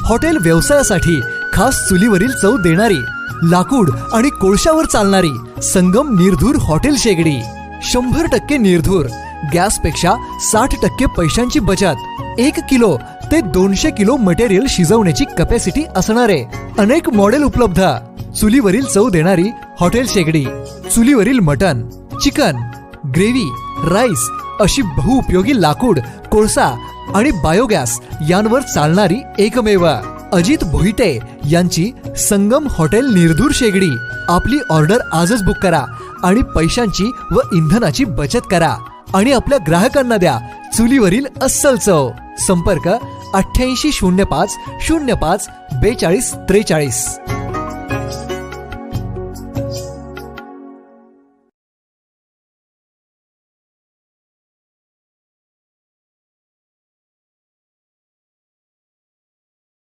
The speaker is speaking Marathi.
हॉटेल व्यवसायासाठी खास चुलीवरील चव देणारी, लाकूड आणि कोळशावर चालणारी संगम निर्धूर हॉटेल शेगडी. 100% निर्धूर, गॅसपेक्षा 60% पैशांची बचत. 1 किलो ते 200 किलो मटेरियल शिजवण्याची कपॅसिटी असणारे अनेक मॉडेल उपलब्ध. चुलीवरील चव देणारी हॉटेल शेगडी. चुलीवरील मटन, चिकन, ग्रेव्ही, राईस अशी बहुउपयोगी लाकूड, कोळसा आणि बायोगॅस यांवर चालणारी एकमेव. अजित भोईटे यांची संगम हॉटेल निर्धूर शेगडी. आपली ऑर्डर आजच बुक करा आणि पैशांची व इंधनाची बचत करा आणि आपल्या ग्राहकांना द्या चुलीवरील अस्सल चव. संपर्क 8805 05 42 43.